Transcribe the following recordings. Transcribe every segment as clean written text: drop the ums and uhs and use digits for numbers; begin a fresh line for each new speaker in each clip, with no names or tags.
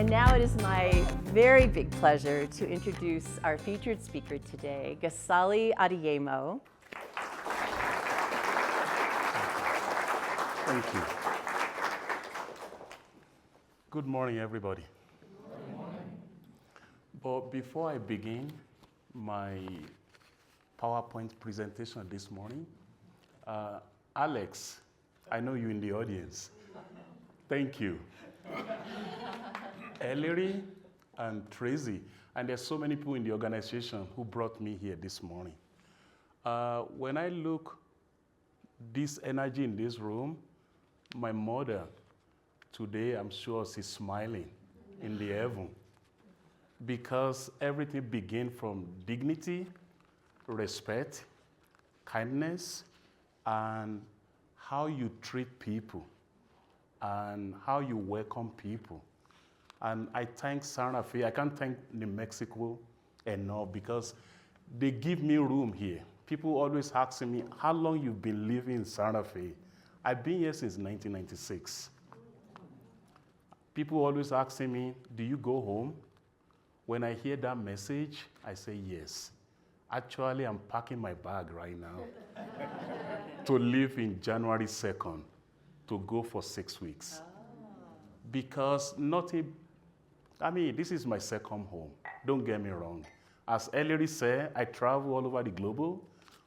And now it is my very big pleasure to introduce our featured speaker today, Gasali Adeyemo.
Thank you. Good morning, everybody.
Good morning.
But before I begin my PowerPoint presentation this morning, Alex, I know you in the audience. Thank you. Ellery and Tracy, and there's so many people in the organization who brought me here this morning. When I look this energy in this room, my mother, today I'm sure she's smiling in the heaven because everything began from dignity, respect, kindness, and how you treat people and how you welcome people. And I thank Santa Fe. I can't thank New Mexico enough because they give me room here. People always ask me, how long you've been living in Santa Fe? I've been here since 1996. People always asking me, do you go home? When I hear that message, I say yes. Actually, I'm packing my bag right now to leave in January 2nd to go for 6 weeks. Because nothing, this is my second home. Don't get me wrong. As Ellery said, I travel all over the globe,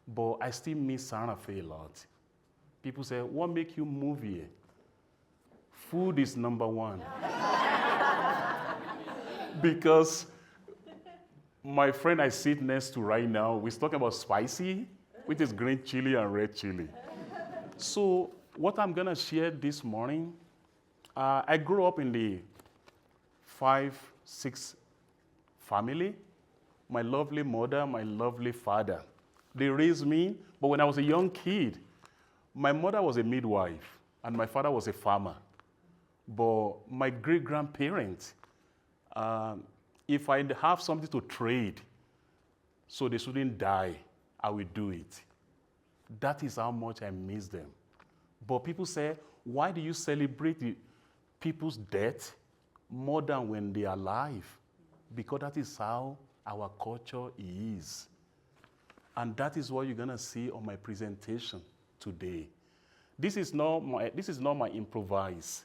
but I still miss Santa Fe a lot. People say, what makes you move here? Food is number one. Because my friend I sit next to right now, we're talking about spicy, which is green chili and red chili. So what I'm gonna share this morning, I grew up in the 5-6 family. My lovely mother, my lovely father. They raised me, but when I was a young kid, my mother was a midwife and my father was a farmer. But my great-grandparents, if I have something to trade so they shouldn't die, I will do it. That is how much I miss them. But people say, why do you celebrate the people's death more than when they are alive? Because that is how our culture is. And that is what you're gonna see on my presentation today. This is not my improvise.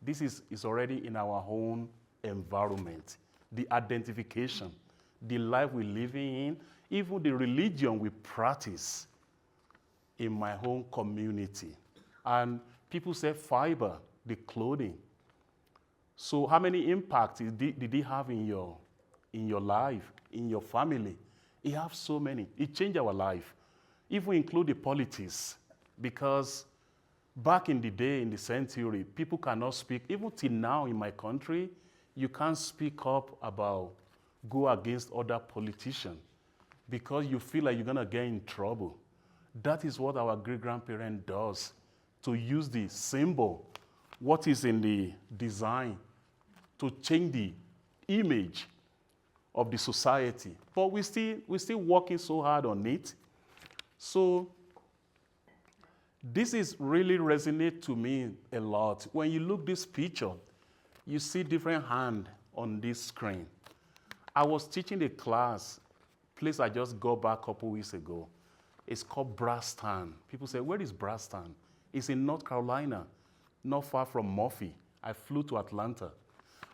This is already in our own environment. The identification, the life we're living in, even the religion we practice in my home community. And people say fiber, the clothing. So how many impacts did it have in your life, in your family? It has so many. It changed our life. If we include the politics, because back in the day, in the century, people cannot speak. Even till now in my country, you can't speak up about, go against other politicians because you feel like you're gonna get in trouble. That is what our great-grandparent does, to use the symbol, what is in the design, to change the image of the society. But we're still working so hard on it. So this is really resonate to me a lot. When you look this picture, you see different hand on this screen. I was teaching a class, place I just got back a couple weeks ago. It's called Brasstown. People say, where is Brasstown? It's in North Carolina, not far from Murphy. I flew to Atlanta.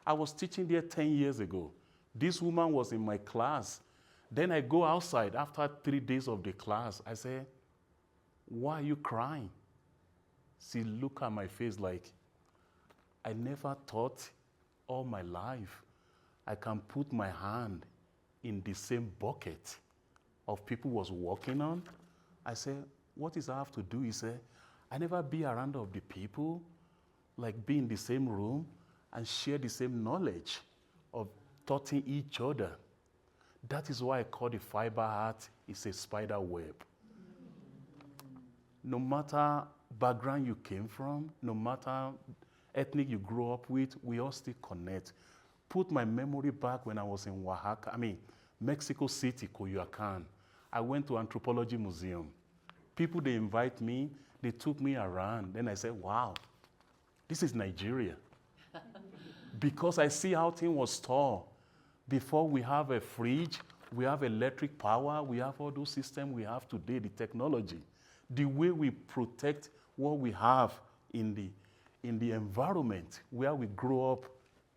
I was teaching there 10 years ago. This woman was in my class. Then I go outside after 3 days of the class. I say, why are you crying? She looked at my face like, I never thought all my life I can put my hand in the same bucket of people was walking on. I said, what does I have to do? He said, I never be around of the people, like be in the same room and share the same knowledge of touching each other. That is why I call the fiber art is a spider web. No matter background you came from, no matter ethnic you grew up with, we all still connect. Put my memory back when I was in Mexico City, Coyoacan. I went to Anthropology Museum. People, they invite me, they took me around. Then I said, wow, this is Nigeria. because I see how things was stored. Before we have a fridge, we have electric power, we have all those systems we have today, the technology. The way we protect what we have in the environment where we grow up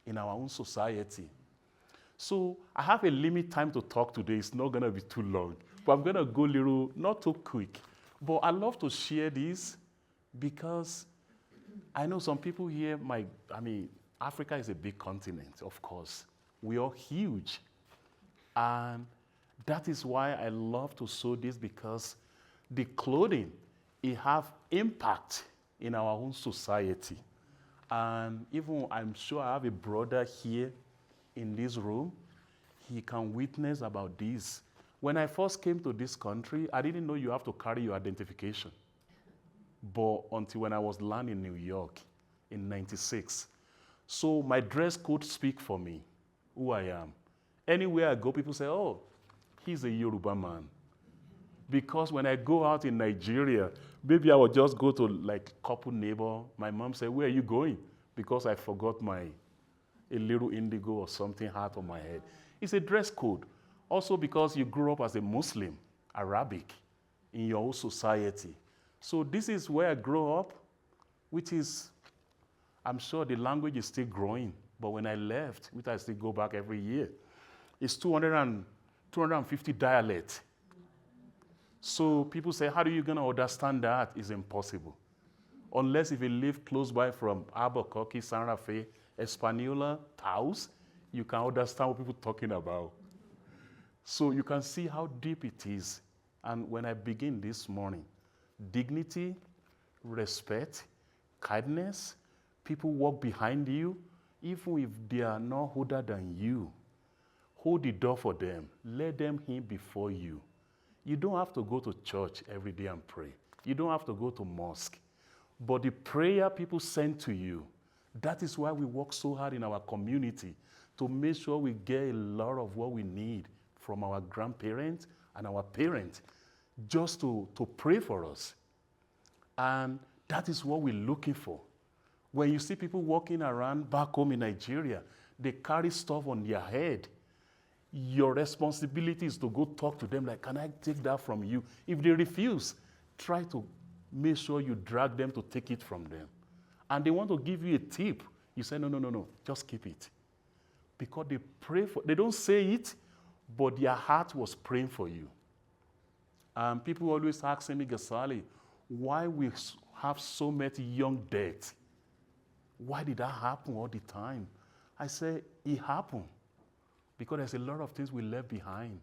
in our own society. So I have a limit time to talk today. It's not going to be too long. But I'm going to go a little, not too quick. But I love to share this because I know some people here, Africa is a big continent, of course. We are huge. And that is why I love to show this, because the clothing, it have impact in our own society. And even I'm sure I have a brother here in this room. He can witness about this. When I first came to this country, I didn't know you have to carry your identification. But until when I was landing in New York in '96. So my dress code speak for me, who I am. Anywhere I go, people say, oh, he's a Yoruba man. Because when I go out in Nigeria, maybe I will just go to like couple neighbor. My mom said, where are you going? Because I forgot a little indigo or something hat on my head. It's a dress code. Also because you grew up as a Muslim, Arabic, in your own society. So this is where I grew up, which is, I'm sure the language is still growing. But when I left, which I still go back every year, it's 250 dialects. So people say, how are you going to understand that? It's impossible. Unless if you live close by from Albuquerque, San Rafael, Española, Taos, you can understand what people are talking about. So you can see how deep it is. And when I begin this morning, dignity, respect, kindness, people walk behind you, even if they are not older than you. Hold the door for them. Let them in before you. You don't have to go to church every day and pray. You don't have to go to mosque. But the prayer people send to you, that is why we work so hard in our community to make sure we get a lot of what we need from our grandparents and our parents just to pray for us. And that is what we're looking for. When you see people walking around back home in Nigeria, they carry stuff on their head. Your responsibility is to go talk to them like, can I take that from you? If they refuse, try to make sure you drag them to take it from them. And they want to give you a tip. You say, no, just keep it. Because they pray for, they don't say it, but their heart was praying for you. And people always ask me, Gasali, why we have so many young deaths? Why did that happen all the time? I say, it happened because there's a lot of things we left behind.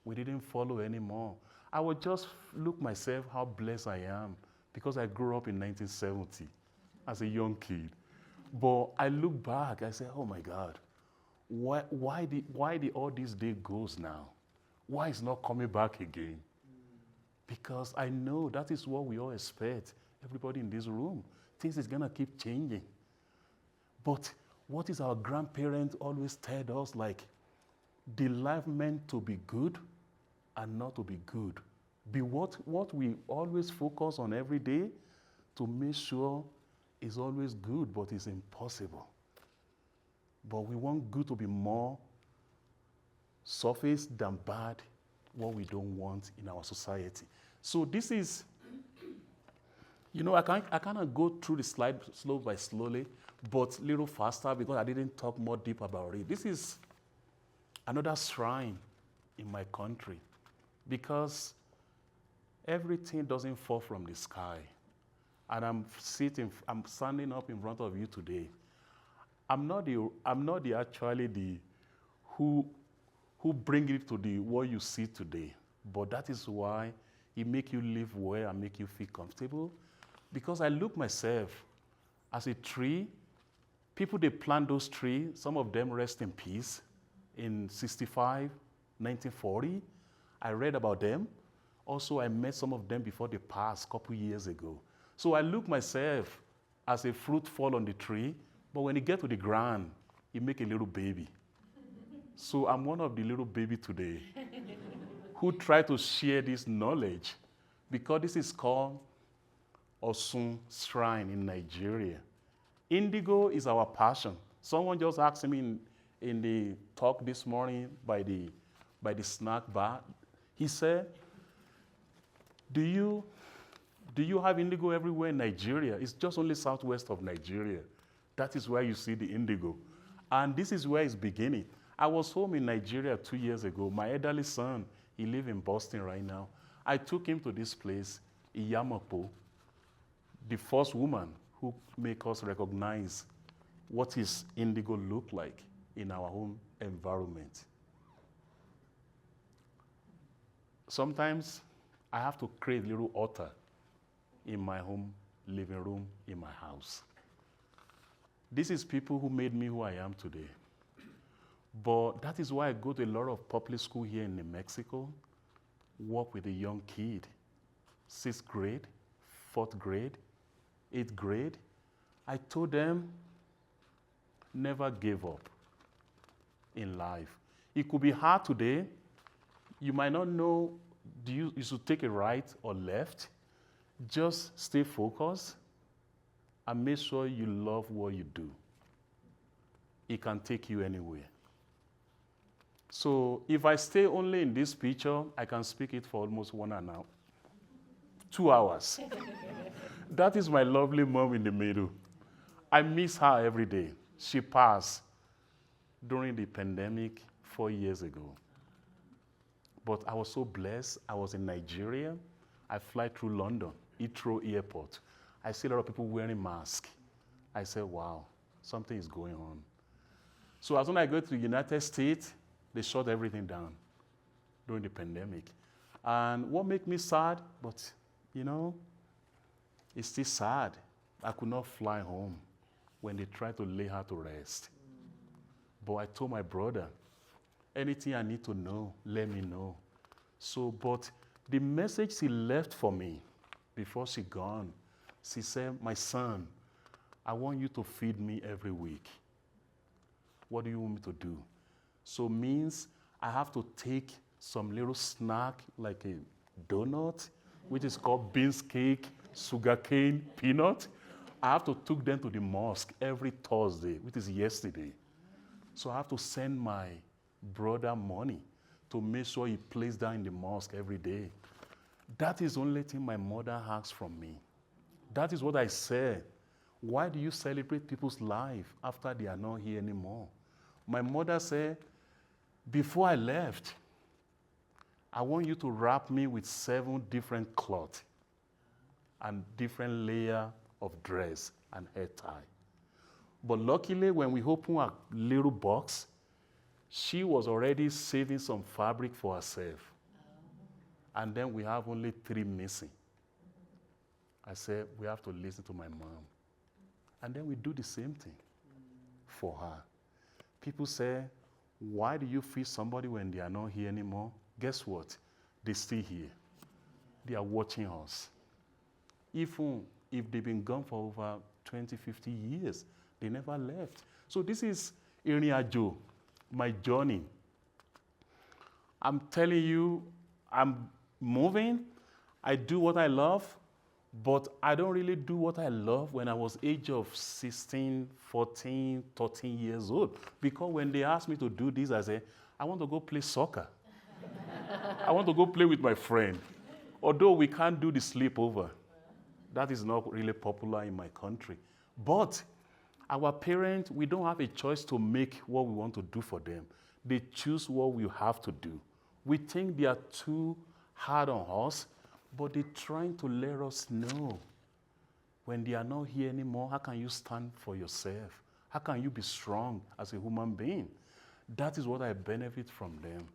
We didn't follow anymore. I would just look myself how blessed I am because I grew up in 1970 as a young kid. But I look back, I say, oh my God, why did all these days goes now? Why is not coming back again? Because I know that is what we all expect, everybody in this room. Things is gonna keep changing. But what is our grandparents always tell us, like, the life meant to be good and not to be good. Be what we always focus on every day to make sure is always good, but it's impossible. But we want good to be more surface than bad, what we don't want in our society. So this is, I kind of go through the slide slow by slowly, but a little faster because I didn't talk more deep about it. This is another shrine in my country because everything doesn't fall from the sky. And I'm standing up in front of you today. I'm not the who bring it to the what you see today. But that is why it make you live well and make you feel comfortable. Because I look myself as a tree. People, they plant those trees. Some of them rest in peace in 1965, 1940. I read about them. Also, I met some of them before they passed a couple years ago. So I look myself as a fruit fall on the tree, but when it get to the ground, it make a little baby. So I'm one of the little baby today who try to share this knowledge because this is called Osun Shrine in Nigeria. Indigo is our passion. Someone just asked me in the talk this morning by the snack bar. He said, do you have indigo everywhere in Nigeria? It's just only southwest of Nigeria. That is where you see the indigo. And this is where it's beginning. I was home in Nigeria 2 years ago. My elderly son, he lives in Boston right now. I took him to this place, Iyamapo, the first woman who make us recognize what is indigo look like in our home environment. Sometimes I have to create a little altar in my home living room in my house. This is people who made me who I am today. But that is why I go to a lot of public school here in New Mexico, work with a young kid, 6th grade, 4th grade, 8th grade. I told them, never give up in life. It could be hard today. You might not know, you should take a right or left. Just stay focused and make sure you love what you do. It can take you anywhere. So if I stay only in this picture, I can speak it for almost 2 hours. That is my lovely mom in the middle. I miss her every day. She passed during the pandemic 4 years ago. But I was so blessed. I was in Nigeria. I fly through London, Heathrow Airport. I see a lot of people wearing masks. I said, wow, something is going on. So as soon as I go to the United States, they shut everything down during the pandemic. And what made me sad, but you know, it's still sad. I could not fly home when they tried to lay her to rest. But I told my brother, anything I need to know, let me know. So, but the message she left for me before she gone, she said, my son, I want you to feed me every week. What do you want me to do? So means I have to take some little snack like a donut, which is called beans cake, sugar cane, peanut. I have to take them to the mosque every Thursday, which is yesterday. So I have to send my brother money to make sure he plays down in the mosque every day. That is the only thing my mother asks from me. That is what I said. Why do you celebrate people's life after they are not here anymore? My mother said, before I left, I want you to wrap me with 7 different cloths and different layer of dress and hair tie. But luckily, when we opened a little box, she was already saving some fabric for herself. And then we have only 3 missing. I said, we have to listen to my mom. And then we do the same thing for her. People say, why do you feed somebody when they are not here anymore? Guess what? They're still here. They are watching us. Even if they've been gone for over 20, 50 years, they never left. So this is Iriajo, my journey. I'm telling you, I'm moving. I do what I love, but I don't really do what I love when I was age of 16, 14, 13 years old. Because when they asked me to do this, I said, I want to go play soccer. I want to go play with my friend. Although we can't do the sleepover. That is not really popular in my country. But our parents, we don't have a choice to make what we want to do for them. They choose what we have to do. We think they are too hard on us, but they're trying to let us know when they are not here anymore, how can you stand for yourself? How can you be strong as a human being? That is what I benefit from them.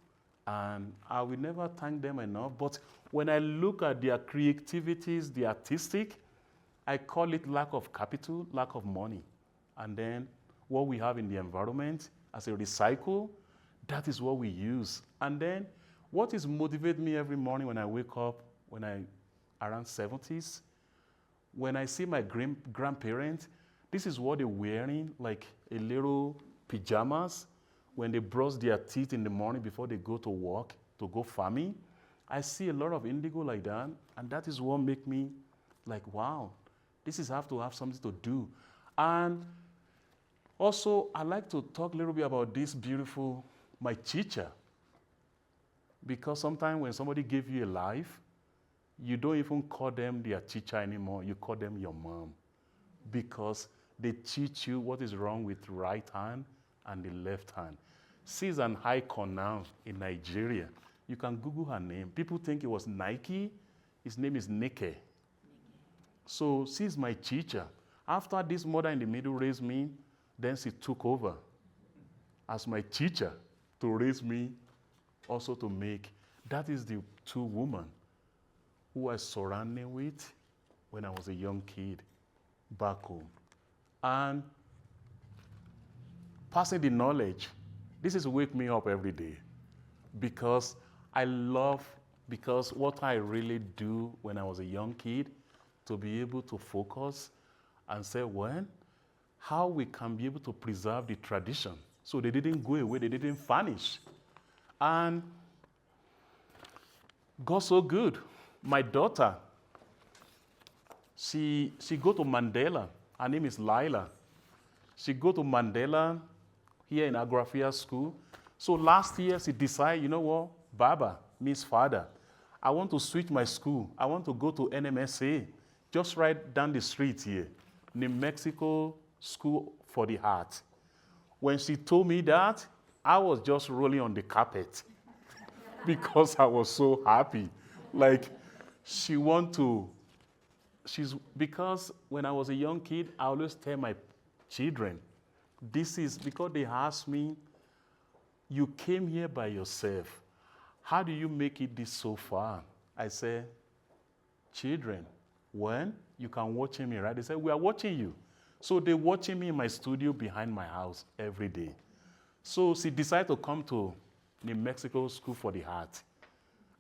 And I will never thank them enough. But when I look at their creativities, the artistic, I call it lack of capital, lack of money. And then what we have in the environment as a recycle, that is what we use. And then what is motivate me every morning when I wake up, when I around 70s, when I see my grandparents, this is what they're wearing, like a little pajamas, when they brush their teeth in the morning before they go to work, to go farming. I see a lot of indigo like that, and that is what make me like, wow, this is have to have something to do. And Also, I'd like to talk a little bit about this beautiful, my teacher. Because sometimes when somebody gives you a life, you don't even call them their teacher anymore. You call them your mom. Because they teach you what is wrong with the right hand and the left hand. She's an icon now in Nigeria. You can Google her name. People think it was Nike. His name is Nike. So she's my teacher. After this mother in the middle raised me, then she took over as my teacher to raise me, also to make. That is the two women who I surrounded with when I was a young kid back home. And passing the knowledge, this is wake me up every day because because what I really do when I was a young kid, to be able to focus and say, well, how we can be able to preserve the tradition. So they didn't go away, they didn't vanish. And got so good. My daughter, she go to Mandela. Her name is Lila. She go to Mandela here in Agrafia School. So last year she decided, you know what, Baba, means father, I want to switch my school. I want to go to NMSA, just right down the street here, New Mexico School for the Heart. When she told me that, I was just rolling on the carpet because I was so happy. Like, because when I was a young kid, I always tell my children, this is because they ask me, you came here by yourself. How do you make it this so far? I say, children, when you can watch me, right? They say, we are watching you. So they're watching me in my studio behind my house every day. So she decided to come to New Mexico School for the Heart.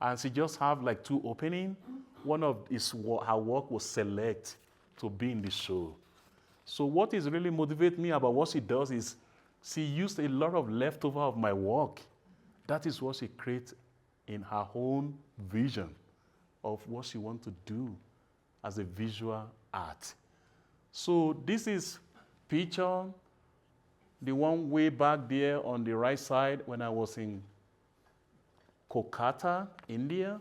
And she just have like 2 openings. One of her work was select to be in the show. So what is really motivate me about what she does is she used a lot of leftover of my work. That is what she creates in her own vision of what she wants to do as a visual art. So this is picture, the one way back there on the right side when I was in Kolkata, India.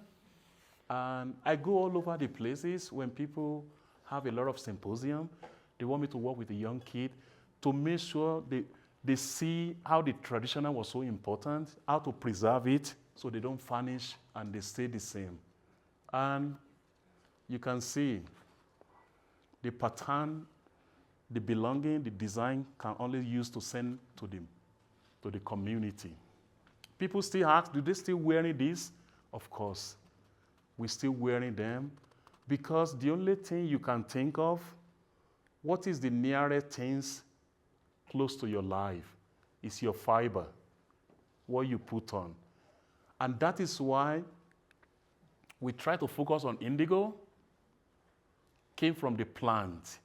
And I go all over the places when people have a lot of symposium. They want me to work with a young kid to make sure they see how the traditional was so important, how to preserve it so they don't vanish and they stay the same. And you can see the pattern, the belonging, the design can only use to send to the community. People still ask, do they still wearing this? Of course, we're still wearing them because the only thing you can think of, what is the nearest things close to your life is your fiber, what you put on. And that is why we try to focus on indigo, came from the plant.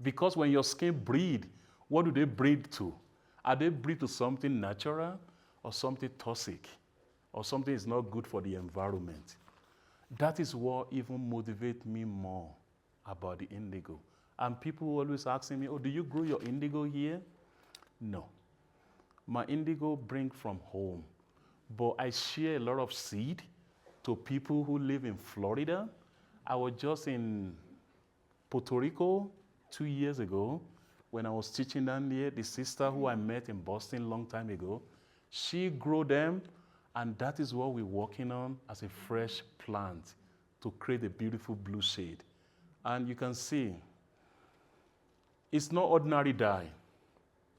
Because when your skin breathe, what do they breathe to? Are they breathe to something natural or something toxic or something is not good for the environment? That is what even motivates me more about the indigo. And people always asking me, oh, do you grow your indigo here? No. My indigo bring from home. But I share a lot of seed to people who live in Florida. I was just in Puerto Rico 2 years ago when I was teaching down there. The sister who I met in Boston a long time ago, she grew them, and that is what we're working on as a fresh plant to create a beautiful blue shade. And you can see, it's not ordinary dye.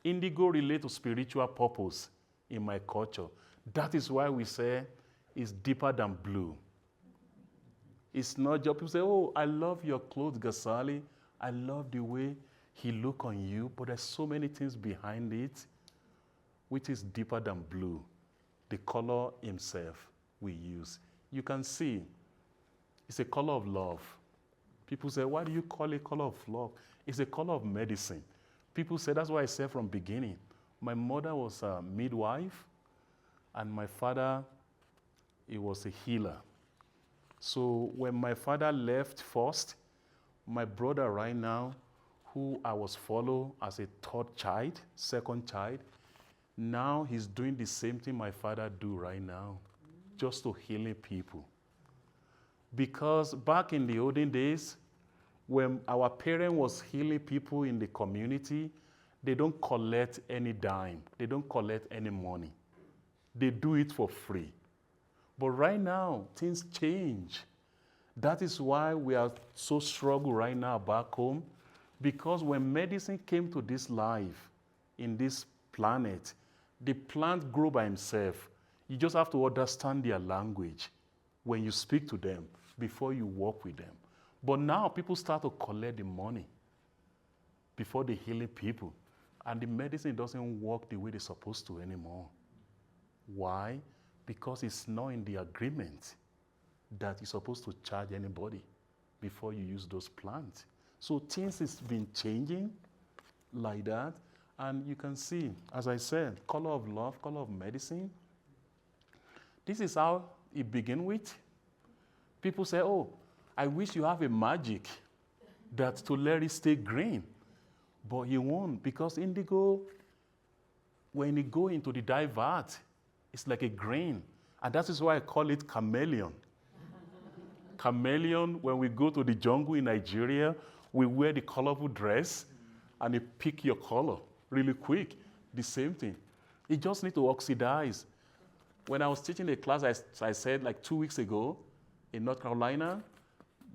Indigo relates to spiritual purpose in my culture. That is why we say it's deeper than blue. It's not just people say, oh, I love your clothes, Gasali. I love the way he look on you, but there's so many things behind it, which is deeper than blue. The color himself we use. You can see it's a color of love. People say, why do you call it color of love? It's a color of medicine. People say, that's why I said from beginning. My mother was a midwife, and my father, he was a healer. So when my father left first, my brother right now, who I was followed as a third child, second child, now he's doing the same thing my father do right now, just to healing people. Because back in the olden days, when our parent was healing people in the community, they don't collect any dime. They don't collect any money. They do it for free. But right now, things change. That is why we are so struggle right now back home, because when medicine came to this life, in this planet, the plant grew by himself. You just have to understand their language when you speak to them before you work with them. But now people start to collect the money before they heal people. And the medicine doesn't work the way it's supposed to anymore. Why? Because it's not in the agreement that you're supposed to charge anybody before you use those plants. So things has been changing like that. And you can see, as I said, color of love, color of medicine. This is how it began with. People say, oh, I wish you have a magic that to let it stay green. But you won't, because indigo, when it go into the dye vat, it's like a grain. And that is why I call it chameleon. Chameleon, when we go to the jungle in Nigeria, we wear the colorful dress and it pick your color really quick. The same thing. It just need to oxidize. When I was teaching the class, I said like 2 weeks ago in North Carolina,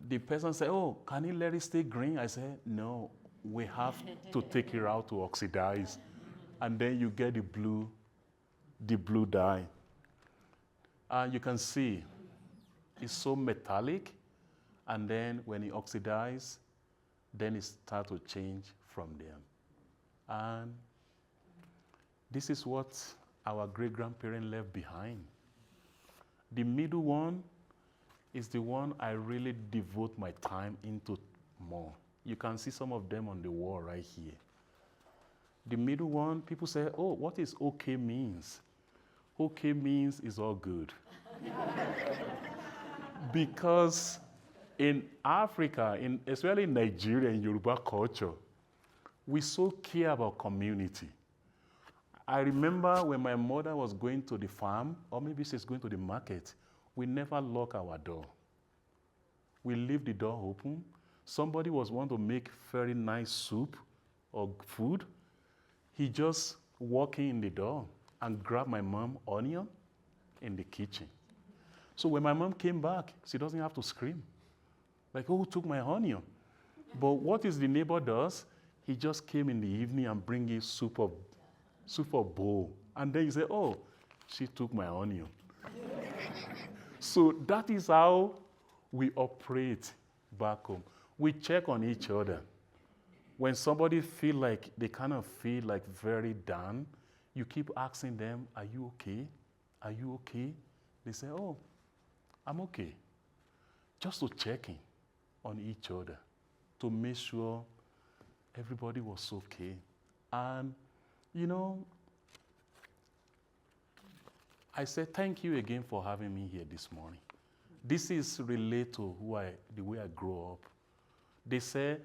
the person said, oh, can you let it stay green? I said, no, we have to take it out to oxidize. And then you get the blue dye. And you can see it's so metallic. And then when it oxidizes, then it starts to change from there. And this is what our great-grandparents left behind. The middle one is the one I really devote my time into more. You can see some of them on the wall right here. The middle one, people say, oh, what is okay means? Okay means is all good. Because in Africa, especially in Nigeria, in Yoruba culture, we so care about community. I remember when my mother was going to the farm, or maybe she's going to the market, we never lock our door. We leave the door open. Somebody was want to make very nice soup or food. He just walk in the door and grab my mom onion in the kitchen. So when my mom came back, she doesn't have to scream. Like, oh, who took my onion? But what is the neighbor does? He just came in the evening and bring you soup of bowl. And then you say, oh, she took my onion. So that is how we operate back home. We check on each other. When somebody feel like, they kind of feel like very down, you keep asking them, are you okay? Are you okay? They say, oh, I'm okay. Just to check in on each other to make sure everybody was okay. And, you know, I said thank you again for having me here this morning. This is related to the way I grew up. They say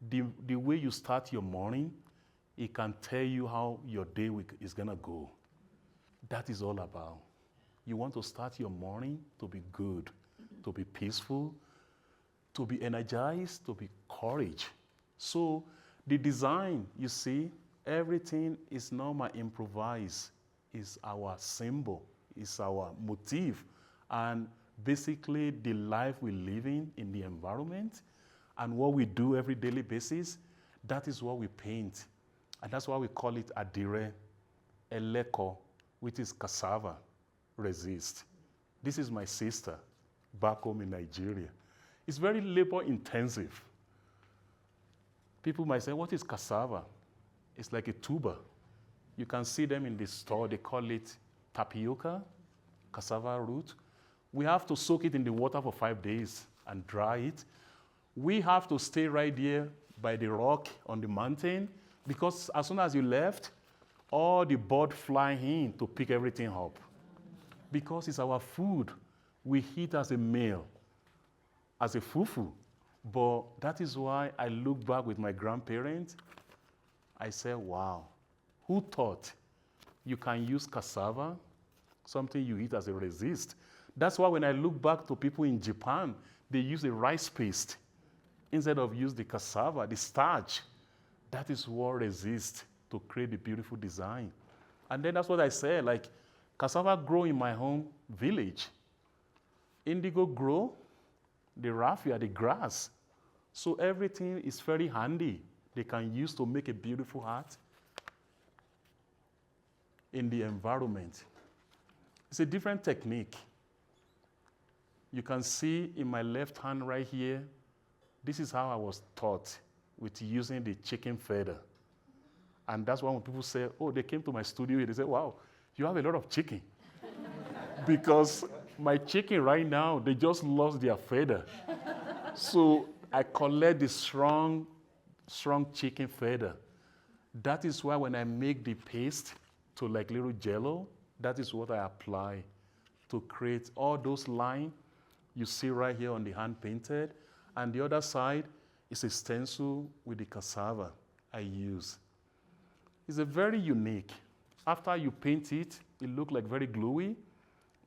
the way you start your morning, it can tell you how your day is gonna go. That is all about. You want to start your morning to be good, to be peaceful, to be energized, to be courage. So the design, you see, everything is normal improvised. Is our symbol, is our motif, and basically the life we live in the environment, and what we do every daily basis, that is what we paint. And that's why we call it adire, eleko, which is cassava, resist. This is my sister back home in Nigeria. It's very labor intensive. People might say, what is cassava? It's like a tuber. You can see them in the store. They call it tapioca, cassava root. We have to soak it in the water for 5 days and dry it. We have to stay right there by the rock on the mountain, because as soon as you left, all the birds fly in to pick everything up. Because it's our food. We eat as a meal, as a fufu. But that is why I look back with my grandparents. I say, wow, who thought you can use cassava, something you eat as a resist? That's why when I look back to people in Japan, they use a rice paste instead of use the cassava, the starch. That is what resists to create the beautiful design. And then that's what I said, like cassava grow in my home village. Indigo grow, the raffia, the grass. So everything is very handy. They can use to make a beautiful art in the environment. It's a different technique. You can see in my left hand right here, this is how I was taught with using the chicken feather. And that's why when people say, oh, they came to my studio, they say, wow, you have a lot of chicken. Because my chicken right now, they just lost their feather. So I collect the strong chicken feather. That is why when I make the paste to like little jello, that is what I apply to create all those lines you see right here on the hand painted. And the other side is a stencil with the cassava I use. It's a very unique. After you paint it, it looks like very gluey,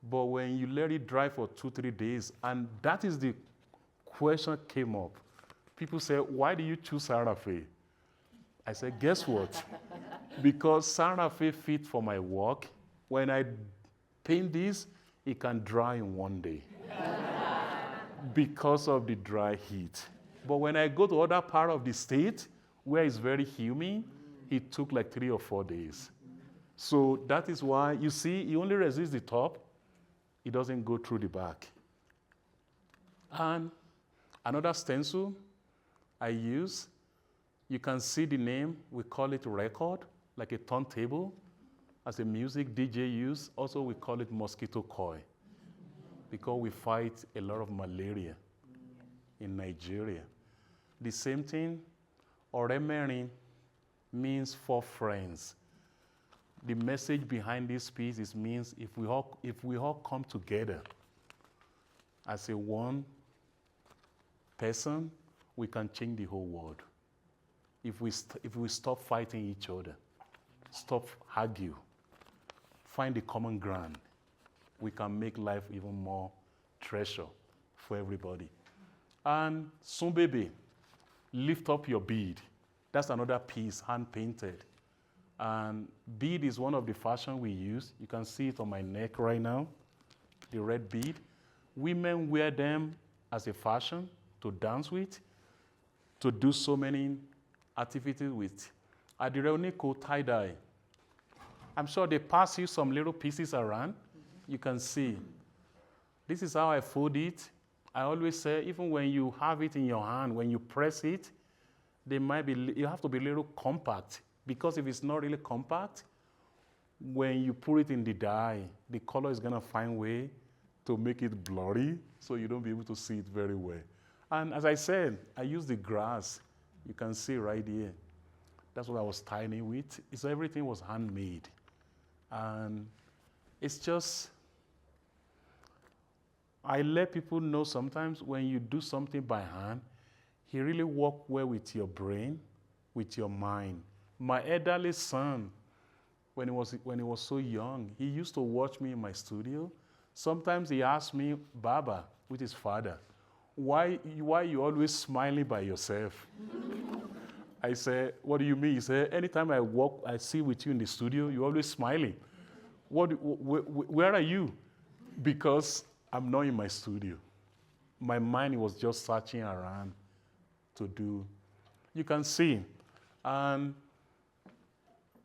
but when you let it dry for 2-3 days, and that is the question came up. People say, why do you choose Santa Fe? I said, guess what? Because Santa Fe fit for my work. When I paint this, it can dry in 1 day because of the dry heat. But when I go to other part of the state where it's very humid, it took like 3 or 4 days. So that is why, you see, it only resists the top. It doesn't go through the back. And another stencil I use, you can see the name, we call it record, like a turntable. As a music DJ use, also we call it mosquito coil, because we fight a lot of malaria in Nigeria. The same thing, Oremerin means for friends. The message behind this piece is means if we all come together as a one person, we can change the whole world. If we stop fighting each other, stop argue, find the common ground, we can make life even more treasure for everybody. And Sumbebe, lift up your bead. That's another piece, hand painted. And bead is one of the fashion we use. You can see it on my neck right now, the red bead. Women wear them as a fashion to dance with, to do so many activities with. Adironiko tie-dye. I'm sure they pass you some little pieces around. You can see. This is how I fold it. I always say, even when you have it in your hand, when you press it, you have to be a little compact. Because if it's not really compact, when you put it in the dye, the color is going to find a way to make it blurry, so you don't be able to see it very well. And as I said, I use the grass. You can see right here. That's what I was tying with. So everything was handmade. And it's just, I let people know sometimes when you do something by hand, he really works well with your brain, with your mind. My elderly son, when he was so young, he used to watch me in my studio. Sometimes he asked me, Baba, with his father, why you always smiling by yourself? I said, what do you mean? He said, anytime I see with you in the studio, you're always smiling. Where are you? Because I'm not in my studio. My mind was just searching around to do. You can see. And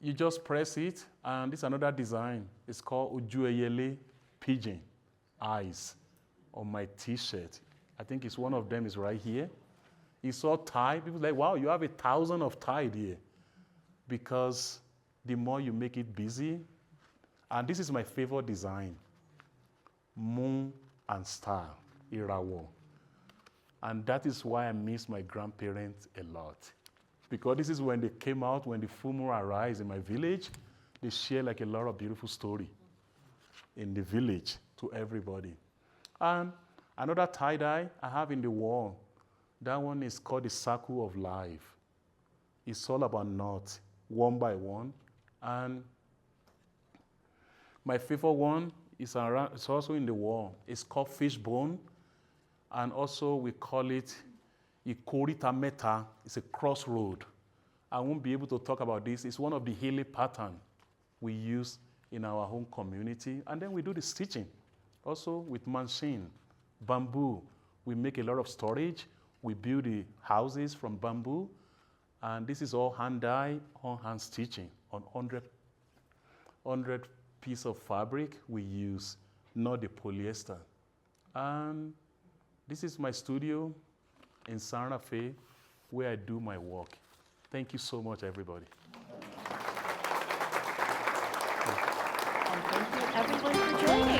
you just press it, and this is another design. It's called Ojueyele Pigeon Eyes on my T-shirt. I think it's one of them is right here. It's all tied. People are like, wow, you have 1,000 of tied here. Because the more you make it busy, and this is my favorite design, Moon and Star, Irawo. And that is why I miss my grandparents a lot. Because this is when they came out, when the full moon arrives in my village, they share like a lot of beautiful story in the village to everybody. And another tie-dye I have in the wall That one is called the Circle of Life. It's all about knots, one by one. And my favorite one is around, it's also in the wall. It's called Fishbone. And also we call it Ikorita Meta. It's a crossroad. I won't be able to talk about this. It's one of the healing patterns we use in our home community. And then we do the stitching. Also with machine, bamboo. We make a lot of storage. We build the houses from bamboo. And this is all hand dye, all hand stitching on 100 piece of fabric we use, not the polyester. And this is my studio in Santa Fe where I do my work. Thank you so much, everybody.
And thank you everyone for joining.